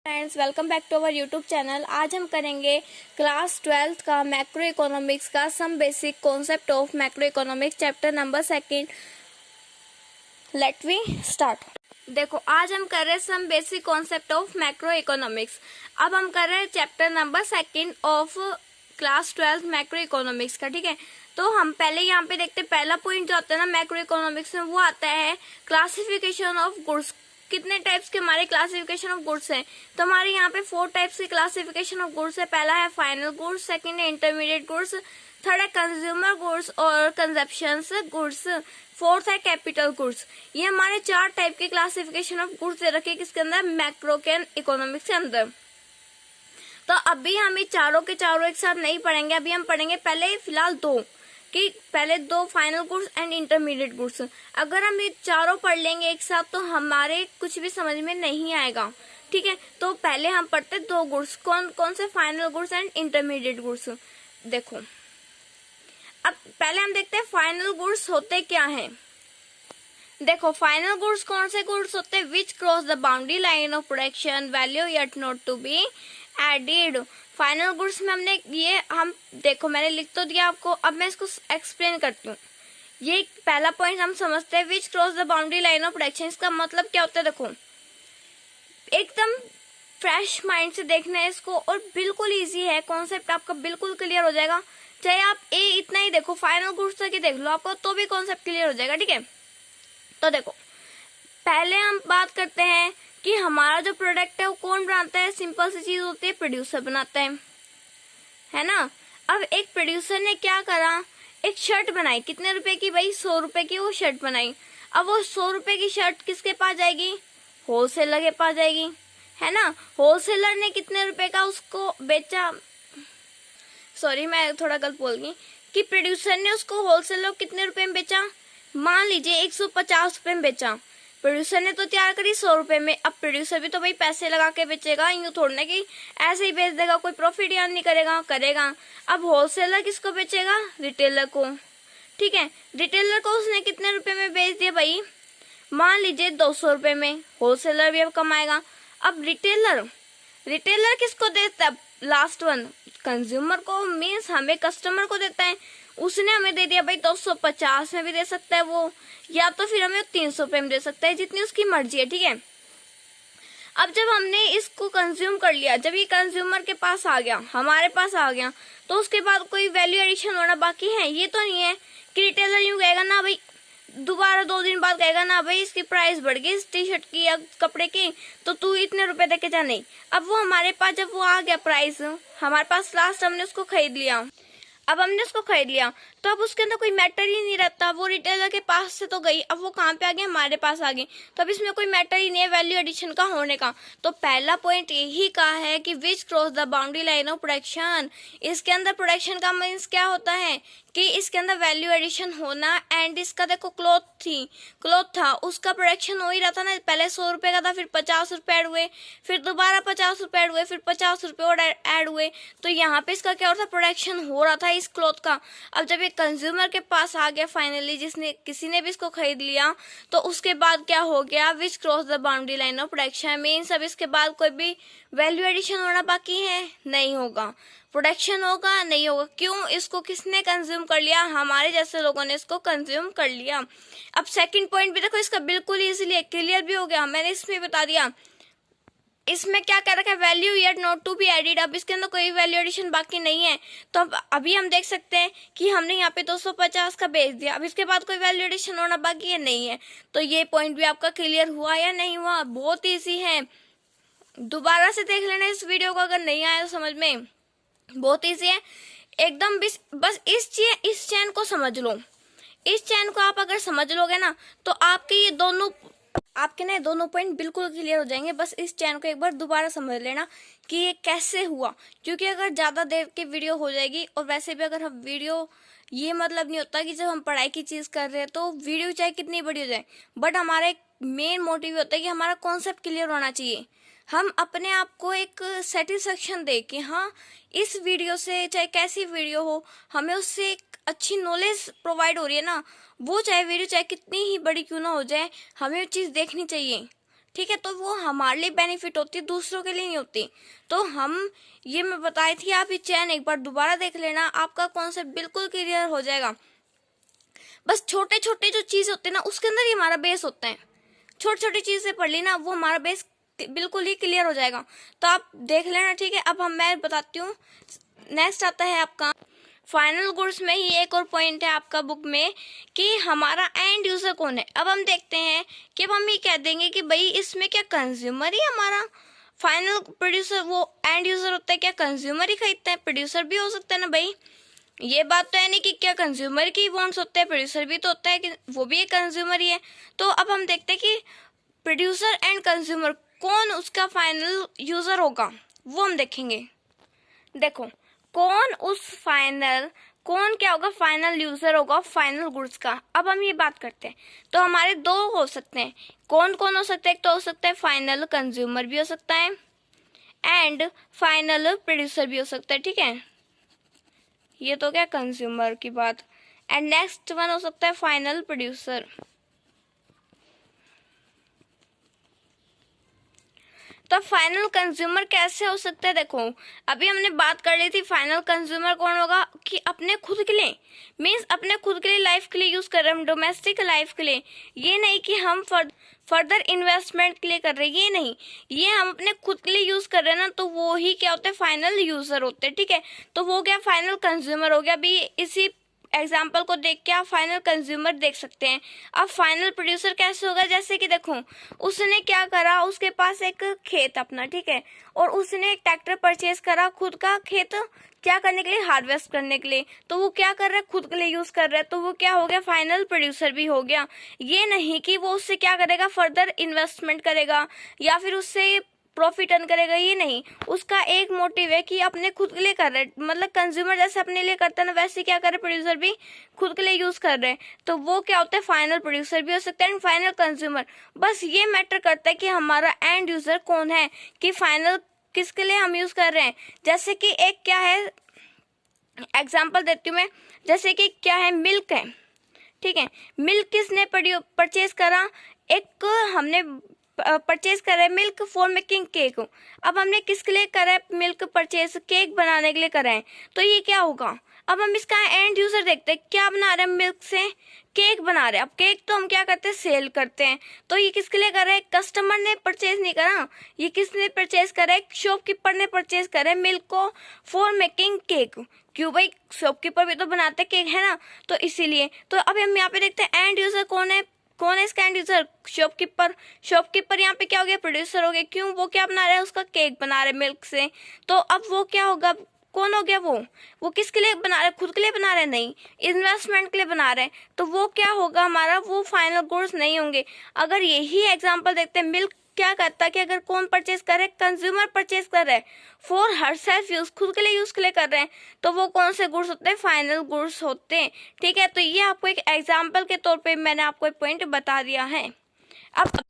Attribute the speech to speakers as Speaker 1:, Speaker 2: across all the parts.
Speaker 1: Friends, welcome back to our YouTube channel. आज हम करेंगे क्लास 12th का मैक्रो इकोनॉमिक्स का some basic concept of macro economics chapter number 2। Let we start. देखो, आज हम कर रहे हैं some basic concept of macro economics. अब हम कर रहे हैं chapter number 2 of class 12 macro economics का। ठीक है, तो हम पहले यहाँ पे देखते हैं। पहला पॉइंट जो आता है ना मैक्रो इकोनॉमिक्स में, वो आता है क्लासिफिकेशन ऑफ गुड्स। कितने टाइप्स के हमारे क्लासिफिकेशन ऑफ गुड्स हैं? तो हमारे यहाँ पे 4 टाइप्स की क्लासिफिकेशन ऑफ गुड्स है। पहला है फाइनल गुड्स, सेकंड है इंटरमीडिएट गुड्स, थर्ड है कंज्यूमर गुड्स और कंजप्शन गुड्स, फोर्थ है कैपिटल गुड्स। ये हमारे 4 टाइप के क्लासिफिकेशन ऑफ गुड्स दे रखे किसके अंदर? मैक्रो के इकोनॉमिक्स के अंदर। तो अभी हम ये चारों के चारों एक साथ नहीं पढ़ेंगे। अभी हम पढ़ेंगे पहले फिलहाल पहले दो final goods and intermediate goods. अगर हम ये चारों पढ़ लेंगे एक साथ तो हमारे कुछ भी समझ में नहीं आएगा। ठीक है, तो पहले हम पढ़ते 2 गुड्स। कौन कौन से? Final goods and intermediate goods. देखो, अब पहले हम देखते हैं फाइनल गुड्स होते क्या हैं। देखो, फाइनल गुड्स कौन से गुड्स होते हैं? Which cross the boundary line of production, value yet not to be added. Final goods में हमने ये देखो मैंने लिख तो दिया आपको, अब मैं इसको एक्सप्लेन करती हूँ। ये पहला पॉइंट हम समझते हैं, which cross the boundary line of production. इसका मतलब क्या होता है? देखो, एकदम फ्रेश माइंड से देखना है इसको और बिल्कुल इजी है, कॉन्सेप्ट आपका बिल्कुल क्लियर हो जाएगा। चाहे आप इतना ही देखो, फाइनल गुड्स तक ही देख लो आपको, तो भी कॉन्सेप्ट क्लियर हो जाएगा। ठीक है, तो देखो पहले हम बात करते हैं कि हमारा जो प्रोडक्ट है वो कौन बनाता है। सिंपल सी चीज होती है, प्रोड्यूसर बनाता है ना। अब एक प्रोड्यूसर ने क्या करा, एक शर्ट बनाई। कितने रुपए की भाई? 100 रुपए की वो शर्ट बनाई। अब वो 100 रुपए की शर्ट किसके पास जाएगी? होलसेलर के पास जाएगी, है ना। होलसेलर ने कितने रुपए का उसको बेचा? सॉरी, मैं थोड़ा गलत बोल गई कि प्रोड्यूसर ने उसको होलसेलर को कितने रुपए में बेचा? मान लीजिए 150 रुपए में बेचा। प्रोड्यूसर ने तो तैयार करी 100 रुपए में। अब प्रोड्यूसर भी तो भाई पैसे लगा के बेचेगा, यूं थोड़ा ना कि ऐसे ही बेच देगा, कोई प्रॉफिट याद नहीं करेगा। अब होलसेलर किसको बेचेगा? रिटेलर को। ठीक है, रिटेलर को उसने कितने रुपए में बेच दिया भाई? मान लीजिए 200 रुपए में। होलसेलर भी अब कमाएगा। अब रिटेलर किसको देता है? लास्ट वन कंज्यूमर को, मीन्स हमें कस्टमर को देता है। उसने हमें दे दिया भाई 250 में भी दे सकता है वो, या तो फिर हमें 300 रुपए में दे सकता है, जितनी उसकी मर्जी है। ठीक है, अब जब हमने इसको कंज्यूम कर लिया, जब ये कंज्यूमर के पास आ गया, हमारे पास आ गया, तो उसके बाद कोई वैल्यू एडिशन होना बाकी है? ये तो नहीं है कि रिटेलर यूं कहेगा ना भाई, दोबारा 2 दिन बाद कहेगा ना भाई इसकी प्राइस बढ़ गई इस टी शर्ट की या कपड़े की, तो तू इतने रुपए देके जा। नहीं, अब वो हमारे पास जब वो आ गया प्राइस, हमारे पास लास्ट हमने उसको खरीद लिया। अब हमने उसको खरीद लिया तो अब उसके अंदर कोई मैटर ही नहीं रहता। वो रिटेलर के पास से तो गई, अब वो कहाँ पे आ गई? हमारे पास आ गई। तो अब इसमें कोई मैटर ही नहीं है वैल्यू एडिशन का होने का। तो पहला पॉइंट यही का है कि विच cross the boundary line of production. इसके अंदर प्रोडक्शन का मीन्स क्या होता है कि इसके अंदर वैल्यू एडिशन होना। एंड इसका देखो क्लॉथ था, उसका प्रोडक्शन हो ही रहा था ना। पहले 100 रुपए का था, फिर 50 रुपए ऐड हुए, फिर दोबारा 50 रुपए ऐड हुए, फिर 50 रुपए और ऐड हुए। तो यहाँ पे इसका क्या हो रहा था? प्रोडक्शन हो रहा था इस क्लॉथ का। अब जब ये कंज्यूमर के पास आ गया फाइनली, किसी ने भी इसको खरीद लिया, तो उसके बाद क्या हो गया? विच cross the boundary line of production means अब इसके बाद कोई भी वैल्यू एडिशन होना बाकी है? नहीं होगा। प्रोडक्शन होगा? नहीं होगा। क्यों? इसको किसने कंज्यूम कर लिया? हमारे जैसे लोगों ने इसको कंज्यूम कर लिया। अब सेकंड पॉइंट भी देखो, इसका बिल्कुल इजीली क्लियर भी हो गया, मैंने इसमें बता दिया। इसमें क्या कह रखा है? Value yet not to be added. अब इसके अंदर कोई वैल्यू एडिशन बाकी नहीं है। तो अब अभी हम देख सकते हैं कि हमने यहाँ पे 250 का बेच दिया। अब इसके बाद कोई वैल्यू एडिशन होना बाकी है? नहीं है। तो ये पॉइंट भी आपका क्लियर हुआ या नहीं हुआ? बहुत ईजी है, दोबारा से देख लेना इस वीडियो को अगर नहीं आया तो समझ में। बहुत ईजी है एकदम। बस इस चैन को समझ लो। इस चैन को आप अगर समझ लोगे ना तो आपके दोनों पॉइंट बिल्कुल क्लियर हो जाएंगे। बस इस चैन को एक बार दोबारा समझ लेना कि ये कैसे हुआ। क्योंकि अगर ज्यादा देर की वीडियो हो जाएगी, और वैसे भी अगर हम वीडियो, ये मतलब नहीं होता कि जब हम पढ़ाई की चीज कर रहे हैं तो वीडियो चाहे कितनी बड़ी हो जाए, बट हमारा एक मेन मोटिव होता है कि हमारा कॉन्सेप्ट क्लियर होना चाहिए। हम अपने आप को एक सेटिस्फेक्शन दे कि हाँ, इस वीडियो से, चाहे कैसी वीडियो हो, हमें उससे एक अच्छी नॉलेज प्रोवाइड हो रही है ना। वो चाहे वीडियो चाहे कितनी ही बड़ी क्यों ना हो जाए, हमें वो चीज देखनी चाहिए। ठीक है, तो वो हमारे लिए बेनिफिट होती है, दूसरों के लिए नहीं होती। तो ये मैं बताई थी, आप ये चैन एक बार दोबारा देख लेना, आपका कॉन्सेप्ट बिल्कुल क्लियर हो जाएगा। बस छोटे छोटे जो चीज होते हैं ना, उसके अंदर ही हमारा बेस होता है। छोटी छोटी चीजें पढ़ ली ना, वो हमारा बेस बिल्कुल ही क्लियर हो जाएगा। तो आप देख लेना, ठीक है। अब मैं बताती हूँ, नेक्स्ट आता है आपका फाइनल गुड्स में ही एक और पॉइंट है आपका बुक में कि हमारा एंड यूजर कौन है। अब हम देखते हैं कि अब हम ये कह देंगे कि भाई इसमें क्या कंज्यूमर ही हमारा फाइनल प्रोड्यूसर, वो एंड यूजर होता है, क्या कंज्यूमर ही खरीदता है? प्रोड्यूसर भी हो सकता है ना भाई, ये बात तो है नहीं कि क्या कंज्यूमर की वांट्स होते हैं, प्रोड्यूसर भी तो होता है कि वो भी एक कंज्यूमर ही है। तो अब हम देखते हैं कि प्रोड्यूसर एंड कंज्यूमर कौन उसका फाइनल यूजर होगा, वो हम देखेंगे। देखो कौन क्या होगा, फाइनल यूजर होगा फाइनल गुड्स का। अब हम ये बात करते हैं, तो हमारे दो हो सकते हैं। कौन कौन हो सकता है? एक तो हो सकता है फाइनल कंज्यूमर भी हो सकता है एंड फाइनल प्रोड्यूसर भी हो सकता है, ठीक है। ये तो क्या कंज्यूमर की बात। एंड नेक्स्ट वन हो सकता है फाइनल प्रोड्यूसर। तो फाइनल कंज्यूमर कैसे हो सकता है? देखो अभी हमने बात कर ली थी, फाइनल कंज्यूमर कौन होगा कि अपने खुद के लिए, मीन्स अपने खुद के लिए लाइफ के लिए यूज कर रहे हैं, हम डोमेस्टिक लाइफ के लिए। ये नहीं कि हम फर्दर इन्वेस्टमेंट के लिए कर रहे हैं, ये नहीं, ये हम अपने खुद के लिए यूज कर रहे हैं ना, तो वो ही क्या होते हैं, फाइनल यूजर होते हैं, ठीक है। तो वो क्या फाइनल कंज्यूमर हो गया। अभी इसी एग्जाम्पल को देख के आप फाइनल कंज्यूमर देख सकते हैं। अब फाइनल प्रोड्यूसर कैसे होगा? जैसे कि देखो उसने क्या करा, उसके पास एक खेत अपना, ठीक है, और उसने एक ट्रैक्टर परचेज करा खुद का खेत क्या करने के लिए, हार्वेस्ट करने के लिए। तो वो क्या कर रहा है, खुद के लिए यूज कर रहा है, तो वो क्या हो गया, फाइनल प्रोड्यूसर भी हो गया। ये नहीं कि वो उससे क्या करेगा, फर्दर इन्वेस्टमेंट करेगा या फिर उससे प्रॉफिट अर्न करेगा, ये नहीं। उसका एक मोटिव है कि अपने खुद के लिए कर रहे हैं, मतलब कंज्यूमर जैसे अपने लिए करता है ना, वैसे क्या कर रहे, प्रोड्यूसर भी खुद के लिए यूज कर रहे हैं। तो वो क्या होता है, फाइनल प्रोड्यूसर भी हो सकता है एंड फाइनल कंज्यूमर। बस ये मैटर करता है कि हमारा एंड यूजर कौन है, कि फाइनल किसके लिए हम यूज कर रहे हैं। जैसे कि एक क्या है, एग्जाम्पल देती हूँ मैं, जैसे कि क्या है, मिल्क है, ठीक है। मिल्क किसने परचेज करा, एक हमने परचेज करा है मिल्क फॉर मेकिंग केक। अब हमने किसके लिए करा है मिल्क परचेज, केक बनाने के लिए करा है। तो ये क्या होगा, अब हम इसका एंड यूजर देखते हैं, क्या बना रहे हैं, मिल्क से केक बना रहे हैं। अब केक तो हम क्या करते हैं, सेल करते हैं। तो ये किसके लिए कर रहे हैं, कस्टमर ने परचेज नहीं करा, ये किसने परचेज करा है, शॉपकीपर ने परचेज करा है मिल्क को फॉर मेकिंग केक। क्यों भाई, शॉपकीपर भी तो बनाते केक है ना, तो इसीलिए। तो अब हम यहाँ पे देखते हैं एंड यूजर कौन है इसका एंड यूजर, शॉपकीपर यहाँ पे क्या हो गया, प्रोड्यूसर हो गया। क्यों, वो क्या बना रहा है, उसका केक बना रहे मिल्क से। तो अब वो क्या होगा, कौन हो गया, वो किसके लिए बना रहे, खुद के लिए बना रहे, नहीं, इन्वेस्टमेंट के लिए बना रहे। तो वो क्या होगा हमारा, वो फाइनल गुड्स नहीं होंगे। अगर यही एग्जांपल देखते हैं, मिल्क क्या करता है कि अगर कौन परचेज कर रहे, कंज्यूमर परचेज कर रहे हैं फॉर हर सेल्फ यूज, खुद के लिए यूज के लिए कर रहे हैं, तो वो कौन से गुड्स होते हैं, फाइनल गुड्स होते हैं, ठीक है। तो ये आपको एक एग्जांपल के तौर पे मैंने आपको एक पॉइंट बता दिया है। अब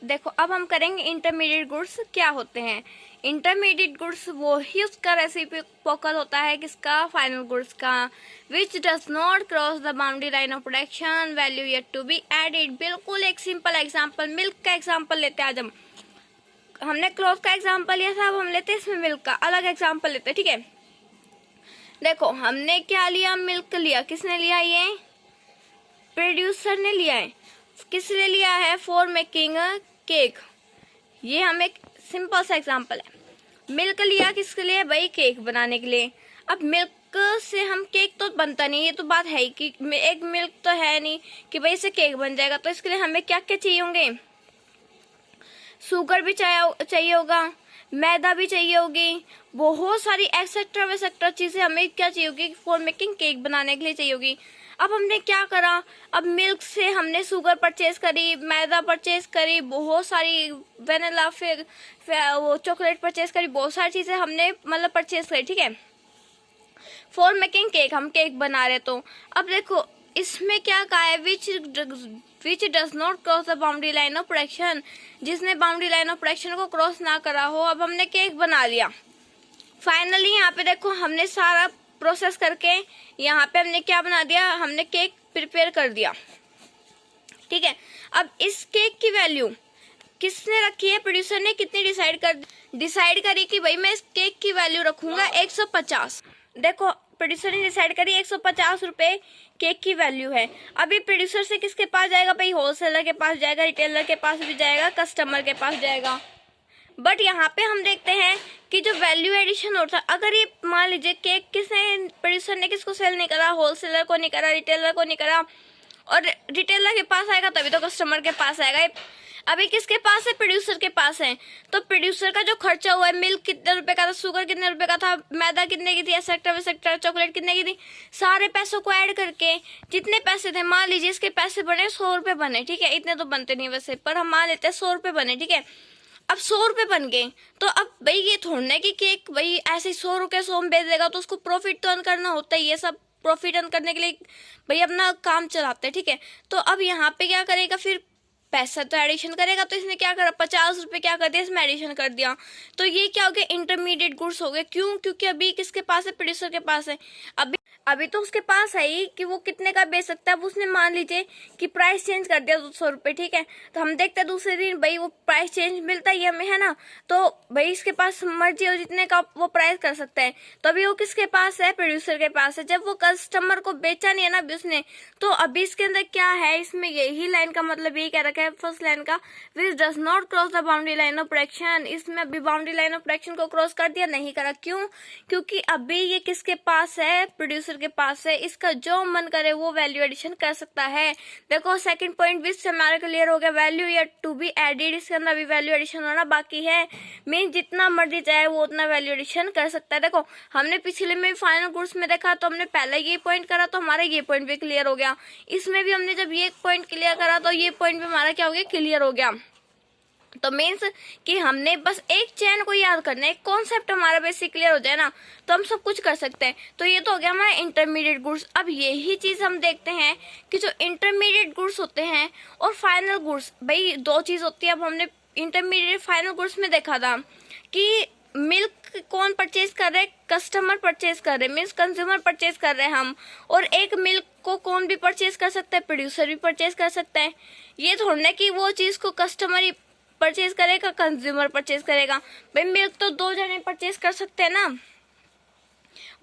Speaker 1: देखो अब हम करेंगे इंटरमीडिएट गुड्स क्या होते हैं। इंटरमीडिएट गुड्स वो ही उसका रेसिप्रोकल होता है, किसका, फाइनल गुड्स का, which does not cross the boundary line of production, value yet to be added. बिल्कुल एक सिंपल एग्जांपल, मिल्क का एग्जांपल लेते हैं। आज हमने क्लॉथ का एग्जांपल लिया था, अब हम लेते हैं इसमें मिल्क का अलग एग्जांपल लेते हैं, ठीक है। देखो हमने क्या लिया, मिल्क लिया, किसने लिया, ये प्रोड्यूसर ने लिया है। किसने लिया है, फॉर मेकिंग केक। ये हम एक सिंपल सा एग्जांपल है। मिल्क लिया किसके लिए भाई, केक बनाने के लिए। अब मिल्क से हम केक तो बनता नहीं, ये तो बात है ही कि एक मिल्क तो है नहीं कि भाई इससे केक बन जाएगा। तो इसके लिए हमें क्या क्या चाहिए होंगे, शुगर भी चाहिए होगा, मैदा भी चाहिए होगी, बहुत सारी एक्सेट्रा वैसेट्रा चीजें हमें क्या चाहिए होगी, फॉर मेकिंग केक बनाने के लिए चाहिए होगी। अब हमने क्या करा, अब मिल्क से हमने शुगर परचेज करी, मैदा परचेज करी, बहुत सारी वेनिला, फिर वो चॉकलेट परचेज करी, बहुत सारी चीजें हमने मतलब परचेज करी, ठीक है, फॉर मेकिंग केक, हम केक बना रहे। तो अब देखो इसमें क्या कहा है, विच does not cross the boundary line of production, जिसने बाउंड्री लाइन ऑफ प्रोडक्शन को क्रॉस ना करा हो। अब हमने केक बना लिया, फाइनली यहाँ पे देखो हमने सारा प्रोसेस करके यहाँ पे हमने क्या बना दिया, हमने केक प्रिपेयर कर दिया, ठीक है। अब इस केक की वैल्यू किसने रखी है, प्रोड्यूसर ने कितनी डिसाइड करी कि भाई मैं इस केक की वैल्यू रखूंगा 150। देखो प्रोड्यूसर ने डिसाइड करी 150 रुपए केक की वैल्यू है। अभी प्रोड्यूसर से किसके पास जाएगा भाई, होलसेलर के पास जाएगा, रिटेलर के पास भी जाएगा, कस्टमर के पास जाएगा। बट यहाँ पे हम देखते हैं कि जो वैल्यू एडिशन होता है, अगर ये मान लीजिए केक किसने, प्रोड्यूसर ने किसको सेल नहीं करा, होलसेलर को नहीं करा, रिटेलर को नहीं करा, और रिटेलर के पास आएगा तभी तो कस्टमर के पास आएगा। अभी किसके पास है, प्रोड्यूसर के पास है। तो प्रोड्यूसर का जो खर्चा हुआ है, मिल्क कितने रुपए का था, शुगर कितने रुपए का था, मैदा कितने की थी, एक्सेट्रा वेसेट्रा, चॉकलेट कितने की थी, सारे पैसों को ऐड करके जितने पैसे थे, मान लीजिए इसके पैसे बने 100 रुपए बने, ठीक है, इतने तो बनते नहीं वैसे, पर हम मान लेते हैं 100 रुपए बने, ठीक है। अब 100 रुपए बन गए, तो अब भाई ये थोड़ा है कि केक भाई ऐसे 100 रुपए 100 में बेच देगा, तो उसको प्रॉफिट तो अर्न करना होता है। ये सब प्रॉफिट अर्न करने के लिए भाई अपना काम चलाते हैं, ठीक है। तो अब यहाँ पे क्या करेगा, फिर पैसा तो एडिशन करेगा। तो इसने क्या करा, 50 रुपए क्या कर दिया, इसमें एडिशन कर दिया। तो ये क्या हो गया, इंटरमीडिएट गुड्स हो गए। क्यों, क्योंकि अभी किसके पास है, प्रोड्यूसर के पास है। अभी तो उसके पास है ही कि वो कितने का बेच सकता है। अब उसने मान लीजिए कि प्राइस चेंज कर दिया 200 रुपए, ठीक है। तो हम देखते हैं दूसरे दिन भाई वो प्राइस चेंज मिलता ही हमें, है ना। तो भाई इसके पास मर्जी हो जितने का वो प्राइस कर सकता है। तो अभी वो किसके पास है, प्रोड्यूसर के पास है। जब वो कस्टमर को बेचा नहीं है ना अभी उसने, तो अभी इसके अंदर क्या है, इसमें यही लाइन का मतलब यही कह रखा है, फर्स्ट लाइन का, which does not cross the boundary line of production. इसमें अभी बाउंड्री लाइन ऑफ प्रोडक्शन को क्रॉस कर दिया, नहीं करा। क्यों, क्योंकि अभी ये किसके पास है, प्रोड्यूसर के पास है। इसका जो मन करे वो वैल्यू एडिशन कर सकता है। देखो सेकंड पॉइंट भी से हमारा क्लियर हो गया, वैल्यू या टू बी एडेड, इसके अंदर अभी वैल्यू एडिशन होना बाकी है। मीन जितना मर्जी चाहे वो उतना वैल्यू एडिशन कर सकता है। देखो हमने पिछले में फाइनल गुड्स में देखा, तो हमने पहले ये पॉइंट करा, तो हमारा ये पॉइंट भी क्लियर हो गया। इसमें भी हमने जब ये पॉइंट क्लियर करा, तो ये पॉइंट भी हमारा क्या हो गया, क्लियर हो गया। तो मीन्स कि हमने बस एक चैन को याद करना है, एक कॉन्सेप्ट हमारा बेसिक क्लियर हो जाए ना, तो हम सब कुछ कर सकते हैं। तो ये तो हो गया हमारा इंटरमीडिएट गुड्स। अब यही चीज हम देखते हैं कि जो इंटरमीडिएट गुड्स होते हैं और फाइनल गुड्स, भाई दो चीज होती है। अब हमने इंटरमीडिएट फाइनल गुड्स में देखा था कि मिल्क कौन परचेज कर रहे हैं, कस्टमर परचेज कर रहे हैं, मीन्स कंज्यूमर परचेज कर रहे हैं हम। और एक मिल्क को कौन भी परचेज कर सकता है, प्रोड्यूसर भी परचेज कर सकता है। ये थोड़ा ना कि वो चीज को कस्टमर ही परचेज करेगा, कंज्यूमर परचेज करेगा। भाई मिल्क तो दो जने परचेज कर सकते हैं ना,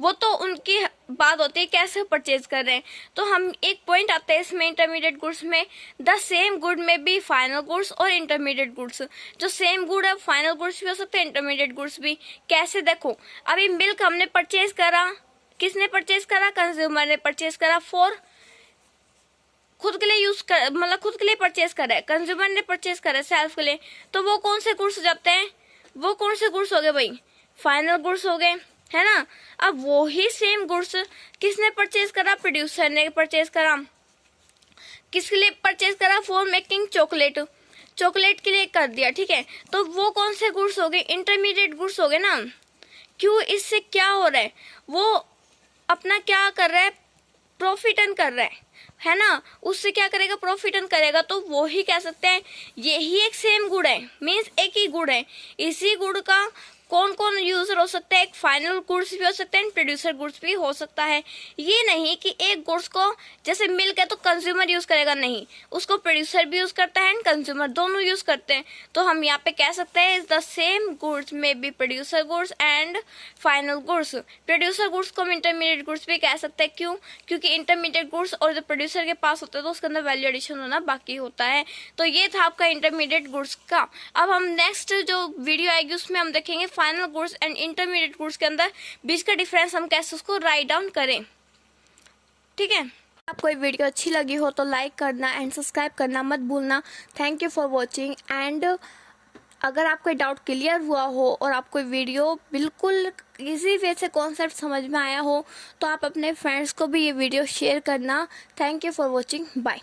Speaker 1: वो तो उनकी बात होती है कैसे परचेज कर रहे हैं। तो हम एक पॉइंट आता है इसमें इंटरमीडिएट गुड्स में, द सेम गुड में भी फाइनल गुड्स और इंटरमीडिएट गुड्स। जो सेम गुड है फाइनल गुड्स भी हो सकते हैं, इंटरमीडिएट गुड्स भी। कैसे, देखो अभी मिल्क हमने परचेज करा, किसने परचेज करा, कंज्यूमर ने परचेज करा, फॉर खुद के लिए यूज कर, मतलब खुद के लिए परचेज करा है, कंज्यूमर ने परचेज करा है सेल्फ के लिए। तो वो कौन से गुड्स हो जाते हैं, वो कौन से गुड्स हो गए भाई, फाइनल गुड्स हो गए, है ना। अब वो ही सेम गुड्स किसने परचेज करा, प्रोड्यूसर ने परचेज करा। किसके लिए परचेज करा, फॉर मेकिंग चॉकलेट, चॉकलेट के लिए कर दिया, ठीक है। तो वो कौन से गुड्स हो गए, इंटरमीडिएट गुड्स हो गए ना। क्यों, इससे क्या हो रहा है, वो अपना क्या कर रहा है, प्रॉफिट अर्न कर रहा है ना। उससे क्या करेगा, प्रॉफिट अर्न करेगा। तो वो ही कह सकते हैं यही एक सेम गुड है, मीन्स एक ही गुड है। इसी गुड का कौन कौन यूजर हो सकता है, एक फाइनल गुड्स भी हो सकते हैं, प्रोड्यूसर गुड्स भी हो सकता है। ये नहीं कि एक गुड्स को जैसे मिल्क है तो कंज्यूमर यूज करेगा, नहीं, उसको प्रोड्यूसर भी यूज करता है एंड कंज्यूमर दोनों यूज करते हैं। तो हम यहाँ पे कह सकते हैं द सेम गुड्स में be producer goods and final goods. Producer goods को हम इंटरमीडिएट गुड्स भी कह सकते हैं। क्यों, क्योंकि इंटरमीडिएट गुड्स और जो प्रोड्यूसर के पास होते हैं तो उसके अंदर वैल्यू एडिशन होना बाकी होता है। तो ये था आपका इंटरमीडिएट गुड्स का। अब हम नेक्स्ट जो वीडियो आएगी उसमें हम देखेंगे final goods and intermediate goods के अंदर बीच का डिफरेंस हम कैसे उसको राइट डाउन करें, ठीक है। आपको ये वीडियो अच्छी लगी हो तो लाइक करना एंड सब्सक्राइब करना मत भूलना। Thank you for watching. And अगर आपको डाउट क्लियर हुआ हो और आपको वीडियो बिल्कुल इजी वे से कॉन्सेप्ट समझ में आया हो तो आप अपने फ्रेंड्स को भी ये वीडियो शेयर करना। Thank you for watching, bye.